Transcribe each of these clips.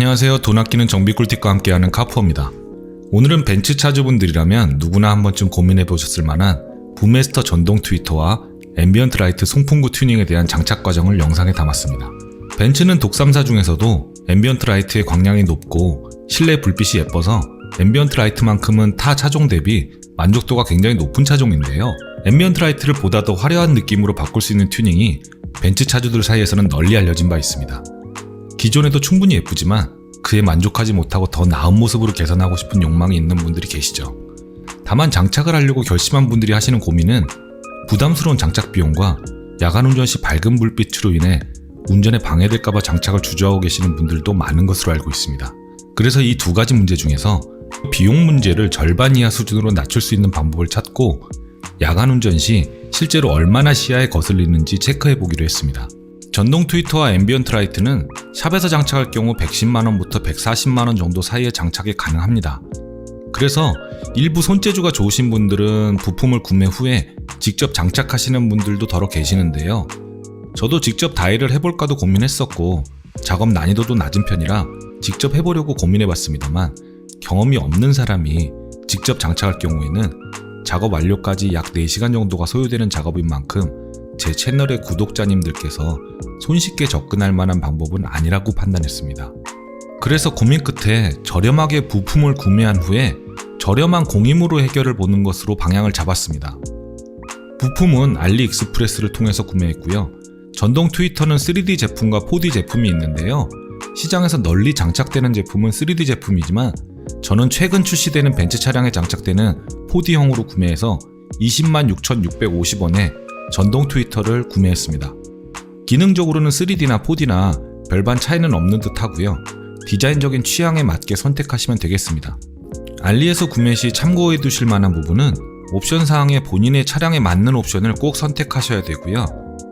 안녕하세요. 돈 아끼는 정비 꿀팁과 함께하는 카푸어입니다. 오늘은 벤츠 차주분들이라면 누구나 한 번쯤 고민해보셨을 만한 부메스터 전동 트위터와 앰비언트 라이트 송풍구 튜닝에 대한 장착 과정을 영상에 담았습니다. 벤츠는 독삼사 중에서도 앰비언트 라이트의 광량이 높고 실내 불빛이 예뻐서 앰비언트 라이트만큼은 타 차종 대비 만족도가 굉장히 높은 차종인데요. 앰비언트 라이트를 보다 더 화려한 느낌으로 바꿀 수 있는 튜닝이 벤츠 차주들 사이에서는 널리 알려진 바 있습니다. 기존에도 충분히 예쁘지만 그에 만족하지 못하고 더 나은 모습으로 개선하고 싶은 욕망이 있는 분들이 계시죠. 다만 장착을 하려고 결심한 분들이 하시는 고민은 부담스러운 장착 비용과 야간 운전 시 밝은 불빛으로 인해 운전에 방해될까봐 장착을 주저하고 계시는 분들도 많은 것으로 알고 있습니다. 그래서 이 두 가지 문제 중에서 비용 문제를 절반 이하 수준으로 낮출 수 있는 방법을 찾고 야간 운전 시 실제로 얼마나 시야에 거슬리는지 체크해 보기로 했습니다. 전동 트위터와 앰비언트 라이트는 샵에서 장착할 경우 110만원부터 140만원 정도 사이에 장착이 가능합니다. 그래서 일부 손재주가 좋으신 분들은 부품을 구매 후에 직접 장착하시는 분들도 더러 계시는데요. 저도 직접 다이를 해볼까도 고민했었고 작업 난이도도 낮은 편이라 직접 해보려고 고민해봤습니다만 경험이 없는 사람이 직접 장착할 경우에는 작업 완료까지 약 4시간 정도가 소요되는 작업인 만큼 제 채널의 구독자님들께서 손쉽게 접근할 만한 방법은 아니라고 판단했습니다. 그래서 고민 끝에 저렴하게 부품을 구매한 후에 저렴한 공임으로 해결을 보는 것으로 방향을 잡았습니다. 부품은 알리익스프레스를 통해서 구매했고요. 전동 트위터는 3D 제품과 4D 제품이 있는데요. 시장에서 널리 장착되는 제품은 3D 제품이지만 저는 최근 출시되는 벤츠 차량에 장착되는 4D형으로 구매해서 206,650원에 전동 트위터를 구매했습니다. 기능적으로는 3D나 4D나 별반 차이는 없는 듯 하고요. 디자인적인 취향에 맞게 선택하시면 되겠습니다. 알리에서 구매 시 참고해 두실 만한 부분은 옵션 사항에 본인의 차량에 맞는 옵션을 꼭 선택하셔야 되고요.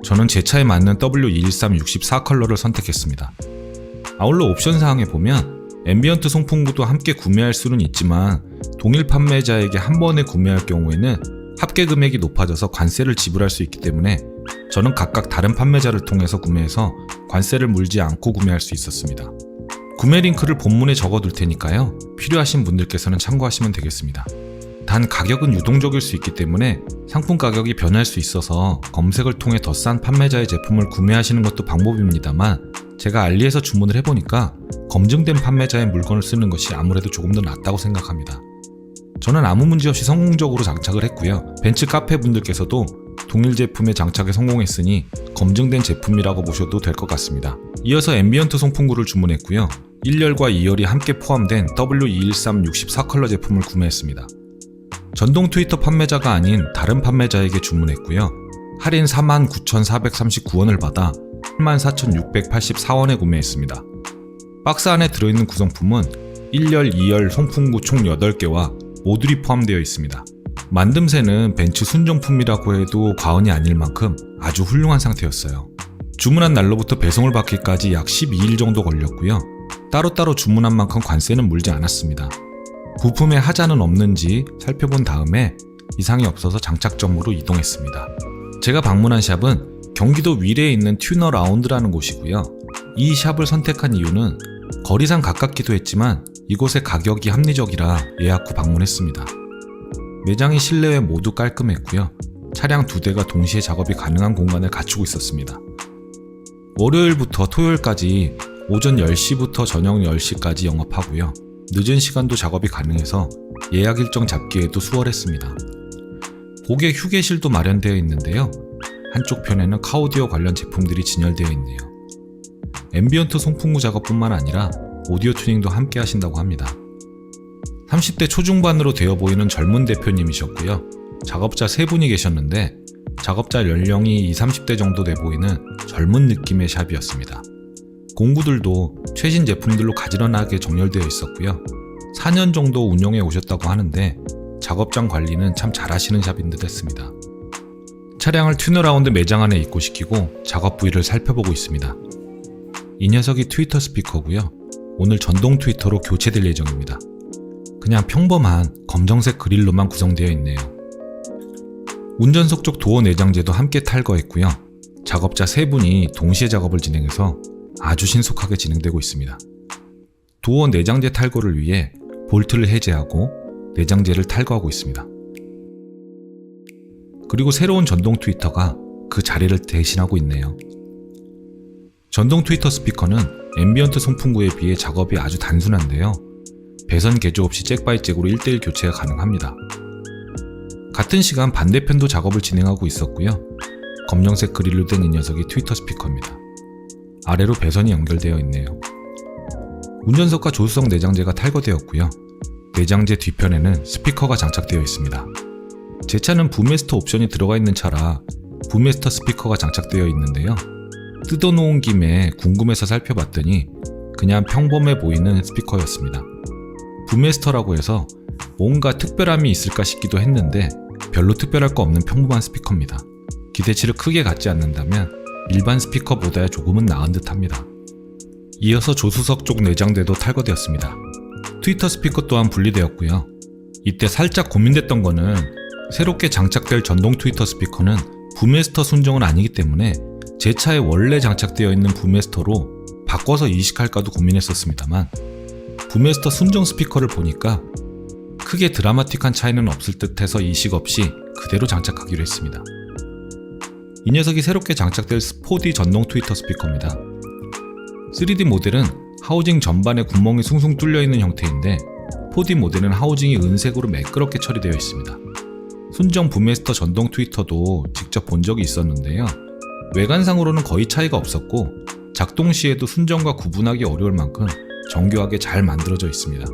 저는 제 차에 맞는 W213-64 컬러를 선택했습니다. 아울러 옵션 사항에 보면 앰비언트 송풍구도 함께 구매할 수는 있지만 동일 판매자에게 한 번에 구매할 경우에는 합계 금액이 높아져서 관세를 지불할 수 있기 때문에 저는 각각 다른 판매자를 통해서 구매해서 관세를 물지 않고 구매할 수 있었습니다. 구매 링크를 본문에 적어둘 테니까요. 필요하신 분들께서는 참고하시면 되겠습니다. 단 가격은 유동적일 수 있기 때문에 상품 가격이 변할 수 있어서 검색을 통해 더 싼 판매자의 제품을 구매하시는 것도 방법입니다만 제가 알리에서 주문을 해보니까 검증된 판매자의 물건을 쓰는 것이 아무래도 조금 더 낫다고 생각합니다. 저는 아무 문제 없이 성공적으로 장착을 했고요. 벤츠 카페 분들께서도 동일 제품의 장착에 성공했으니 검증된 제품이라고 보셔도 될 것 같습니다. 이어서 앰비언트 송풍구를 주문했고요. 1열과 2열이 함께 포함된 W213-64 컬러 제품을 구매했습니다. 전동 트위터 판매자가 아닌 다른 판매자에게 주문했고요. 할인 49,439원을 받아 84,684원에 구매했습니다. 박스 안에 들어있는 구성품은 1열, 2열 송풍구 총 8개와 모듈이 포함되어 있습니다. 만듦새는 벤츠 순정품이라고 해도 과언이 아닐 만큼 아주 훌륭한 상태였어요. 주문한 날로부터 배송을 받기까지 약 12일 정도 걸렸고요. 따로따로 주문한 만큼 관세는 물지 않았습니다. 부품에 하자는 없는지 살펴본 다음에 이상이 없어서 장착점으로 이동했습니다. 제가 방문한 샵은 경기도 위례에 있는 튜너 라운드라는 곳이고요. 이 샵을 선택한 이유는 거리상 가깝기도 했지만 이곳의 가격이 합리적이라 예약 후 방문했습니다. 매장이 실내외 모두 깔끔했고요. 차량 2대가 동시에 작업이 가능한 공간을 갖추고 있었습니다. 월요일부터 토요일까지 오전 10시부터 저녁 10시까지 영업하고요. 늦은 시간도 작업이 가능해서 예약 일정 잡기에도 수월했습니다. 고객 휴게실도 마련되어 있는데요. 한쪽 편에는 카오디오 관련 제품들이 진열되어 있네요. 앰비언트 송풍구 작업뿐만 아니라 오디오 튜닝도 함께 하신다고 합니다. 30대 초중반으로 되어 보이는 젊은 대표님이셨고요. 작업자 3분이 계셨는데 작업자 연령이 20, 30대 정도 돼 보이는 젊은 느낌의 샵이었습니다. 공구들도 최신 제품들로 가지런하게 정렬되어 있었고요. 4년 정도 운영해 오셨다고 하는데 작업장 관리는 참 잘하시는 샵인 듯 했습니다. 차량을 튜너라운드 매장 안에 입고시키고 작업 부위를 살펴보고 있습니다. 이 녀석이 트위터 스피커고요. 오늘 전동 트위터로 교체될 예정입니다. 그냥 평범한 검정색 그릴로만 구성되어 있네요. 운전석 쪽 도어 내장재도 함께 탈거했고요. 작업자 3분이 동시에 작업을 진행해서 아주 신속하게 진행되고 있습니다. 도어 내장재 탈거를 위해 볼트를 해제하고 내장재를 탈거하고 있습니다. 그리고 새로운 전동 트위터가 그 자리를 대신하고 있네요. 전동 트위터 스피커는 앰비언트 송풍구에 비해 작업이 아주 단순한데요. 배선 개조 없이 잭바이잭으로 1:1 교체가 가능합니다. 같은 시간 반대편도 작업을 진행하고 있었고요. 검정색 그릴로 된 이 녀석이 트위터 스피커입니다. 아래로 배선이 연결되어 있네요. 운전석과 조수석 내장재가 탈거되었고요. 내장재 뒤편에는 스피커가 장착되어 있습니다. 제 차는 부메스터 옵션이 들어가 있는 차라 부메스터 스피커가 장착되어 있는데요. 뜯어놓은 김에 궁금해서 살펴봤더니 그냥 평범해 보이는 스피커였습니다. 부메스터라고 해서 뭔가 특별함이 있을까 싶기도 했는데 별로 특별할 거 없는 평범한 스피커입니다. 기대치를 크게 갖지 않는다면 일반 스피커보다야 조금은 나은 듯 합니다. 이어서 조수석 쪽 내장재도 탈거되었습니다. 트위터 스피커 또한 분리되었고요. 이때 살짝 고민됐던 거는 새롭게 장착될 전동 트위터 스피커는 부메스터 순정은 아니기 때문에 제 차에 원래 장착되어 있는 부메스터로 바꿔서 이식할까도 고민했었습니다만 부메스터 순정 스피커를 보니까 크게 드라마틱한 차이는 없을 듯해서 이식 없이 그대로 장착하기로 했습니다. 이 녀석이 새롭게 장착될 4D 전동 트위터 스피커입니다. 3D 모델은 하우징 전반에 구멍이 숭숭 뚫려 있는 형태인데 4D 모델은 하우징이 은색으로 매끄럽게 처리되어 있습니다. 순정 부메스터 전동 트위터도 직접 본 적이 있었는데요. 외관상으로는 거의 차이가 없었고 작동 시에도 순정과 구분하기 어려울 만큼 정교하게 잘 만들어져 있습니다.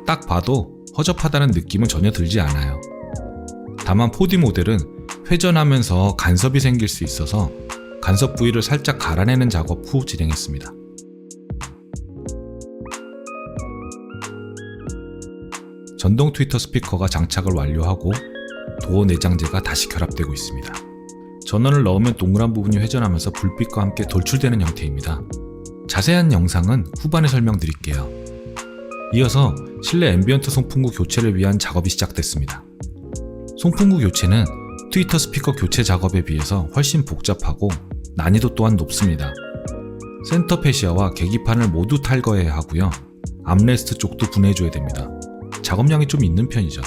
딱 봐도 허접하다는 느낌은 전혀 들지 않아요. 다만 4D 모델은 회전하면서 간섭이 생길 수 있어서 간섭 부위를 살짝 갈아내는 작업 후 진행했습니다. 전동 트위터 스피커가 장착을 완료하고 도어 내장재가 다시 결합되고 있습니다. 전원을 넣으면 동그란 부분이 회전하면서 불빛과 함께 돌출되는 형태입니다. 자세한 영상은 후반에 설명드릴게요. 이어서 실내 앰비언트 송풍구 교체를 위한 작업이 시작됐습니다. 송풍구 교체는 트위터 스피커 교체 작업에 비해서 훨씬 복잡하고 난이도 또한 높습니다. 센터 패시아와 계기판을 모두 탈거해야 하고요. 암레스트 쪽도 분해줘야 됩니다. 작업량이 좀 있는 편이죠.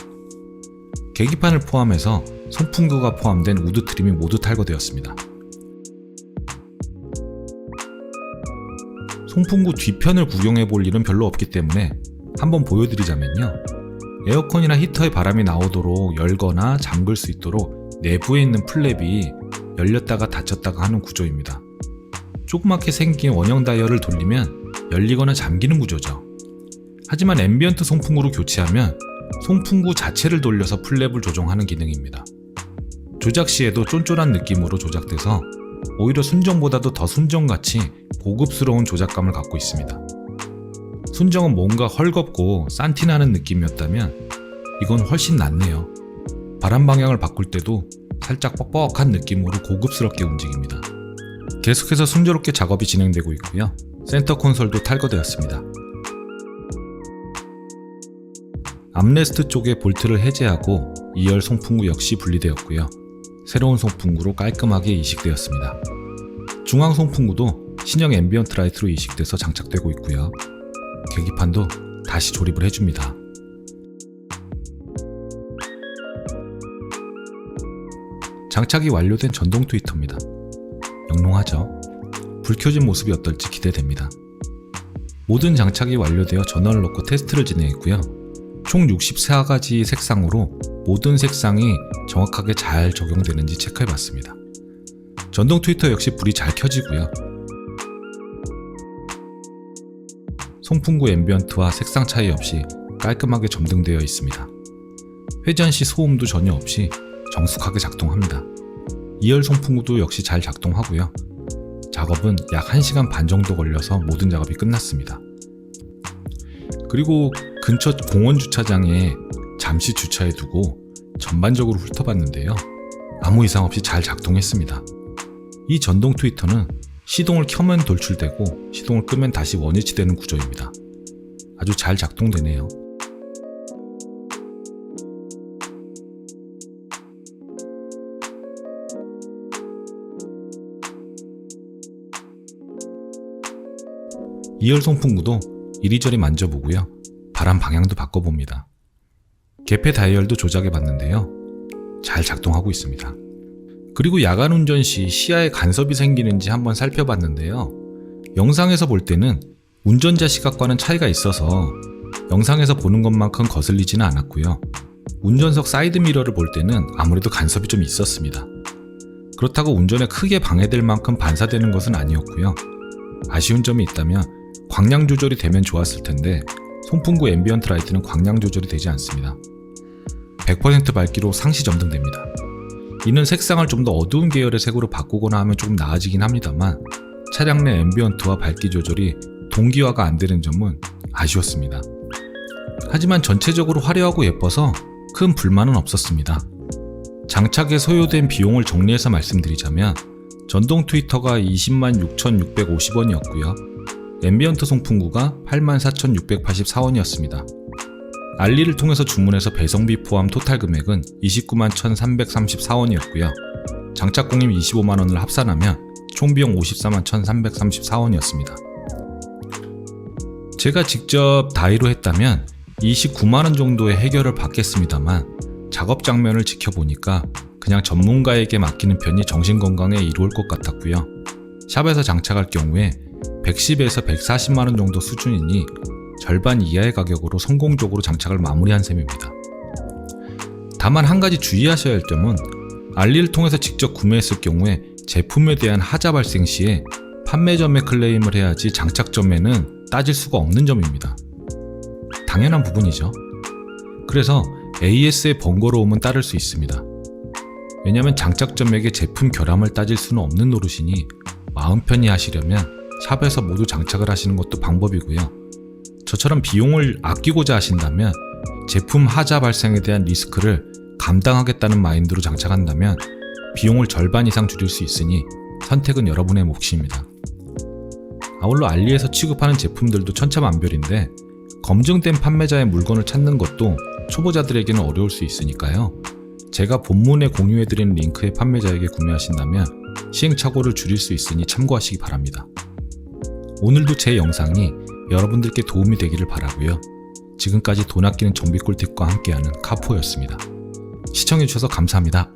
계기판을 포함해서 송풍구가 포함된 우드 트림이 모두 탈거되었습니다. 송풍구 뒤편을 구경해 볼 일은 별로 없기 때문에 한번 보여드리자면요. 에어컨이나 히터에 바람이 나오도록 열거나 잠글 수 있도록 내부에 있는 플랩이 열렸다가 닫혔다가 하는 구조입니다. 조그맣게 생긴 원형 다이얼을 돌리면 열리거나 잠기는 구조죠. 하지만 앰비언트 송풍구로 교체하면 송풍구 자체를 돌려서 플랩을 조정하는 기능입니다. 조작 시에도 쫀쫀한 느낌으로 조작돼서 오히려 순정보다도 더 순정같이 고급스러운 조작감을 갖고 있습니다. 순정은 뭔가 헐겁고 산티나는 느낌이었다면 이건 훨씬 낫네요. 바람 방향을 바꿀 때도 살짝 뻑뻑한 느낌으로 고급스럽게 움직입니다. 계속해서 순조롭게 작업이 진행되고 있고요. 센터 콘솔도 탈거되었습니다. 암레스트 쪽에 볼트를 해제하고 2열 송풍구 역시 분리되었고요. 새로운 송풍구로 깔끔하게 이식되었습니다. 중앙 송풍구도 신형 앰비언트 라이트로 이식돼서 장착되고 있고요. 계기판도 다시 조립을 해줍니다. 장착이 완료된 전동 트위터입니다. 영롱하죠? 불 켜진 모습이 어떨지 기대됩니다. 모든 장착이 완료되어 전원을 놓고 테스트를 진행했고요. 총 64가지 색상으로 모든 색상이 정확하게 잘 적용되는지 체크해봤습니다. 전동 트위터 역시 불이 잘 켜지고요. 송풍구 앰비언트와 색상 차이 없이 깔끔하게 점등되어 있습니다. 회전 시 소음도 전혀 없이 정숙하게 작동합니다. 2열 송풍구도 역시 잘 작동하고요. 작업은 약 1시간 반 정도 걸려서 모든 작업이 끝났습니다. 그리고 근처 공원 주차장에 잠시 주차해두고 전반적으로 훑어봤는데요. 아무 이상 없이 잘 작동했습니다. 이 전동 트위터는 시동을 켜면 돌출되고 시동을 끄면 다시 원위치되는 구조입니다. 아주 잘 작동되네요. (2열) 송풍구도 이리저리 만져보고요. 바람 방향도 바꿔봅니다. 개폐 다이얼도 조작해봤는데요. 잘 작동하고 있습니다. 그리고 야간 운전 시 시야에 간섭이 생기는지 한번 살펴봤는데요. 영상에서 볼 때는 운전자 시각과는 차이가 있어서 영상에서 보는 것만큼 거슬리지는 않았고요. 운전석 사이드 미러를 볼 때는 아무래도 간섭이 좀 있었습니다. 그렇다고 운전에 크게 방해될 만큼 반사되는 것은 아니었고요. 아쉬운 점이 있다면 광량 조절이 되면 좋았을 텐데 송풍구 앰비언트 라이트는 광량 조절이 되지 않습니다. 100% 밝기로 상시 점등됩니다. 이는 색상을 좀 더 어두운 계열의 색으로 바꾸거나 하면 조금 나아지긴 합니다만 차량 내 앰비언트와 밝기 조절이 동기화가 안 되는 점은 아쉬웠습니다. 하지만 전체적으로 화려하고 예뻐서 큰 불만은 없었습니다. 장착에 소요된 비용을 정리해서 말씀드리자면 전동 트위터가 206,650원이었고요. 앰비언트 송풍구가 84,684원이었습니다. 알리를 통해서 주문해서 배송비 포함 토탈 금액은 291,334원이었고요. 장착 공임 25만원을 합산하면 총 비용 541,334원이었습니다. 제가 직접 다이로 했다면 29만원 정도의 해결을 받겠습니다만 작업 장면을 지켜보니까 그냥 전문가에게 맡기는 편이 정신건강에 이로울 것 같았고요. 샵에서 장착할 경우에 110에서 140만원 정도 수준이니 절반 이하의 가격으로 성공적으로 장착을 마무리한 셈입니다. 다만 한 가지 주의하셔야 할 점은 알리를 통해서 직접 구매했을 경우에 제품에 대한 하자 발생 시에 판매점에 클레임을 해야지 장착점에는 따질 수가 없는 점입니다. 당연한 부분이죠. 그래서 AS의 번거로움은 따를 수 있습니다. 왜냐하면 장착점에게 제품 결함을 따질 수는 없는 노릇이니 마음 편히 하시려면 샵에서 모두 장착을 하시는 것도 방법이고요. 저처럼 비용을 아끼고자 하신다면 제품 하자 발생에 대한 리스크를 감당하겠다는 마인드로 장착한다면 비용을 절반 이상 줄일 수 있으니 선택은 여러분의 몫입니다. 아울러 알리에서 취급하는 제품들도 천차만별인데 검증된 판매자의 물건을 찾는 것도 초보자들에게는 어려울 수 있으니까요. 제가 본문에 공유해드리는 링크의 판매자에게 구매하신다면 시행착오를 줄일 수 있으니 참고하시기 바랍니다. 오늘도 제 영상이 여러분들께 도움이 되기를 바라고요. 지금까지 돈 아끼는 정비 꿀팁과 함께하는 카푸어였습니다. 시청해주셔서 감사합니다.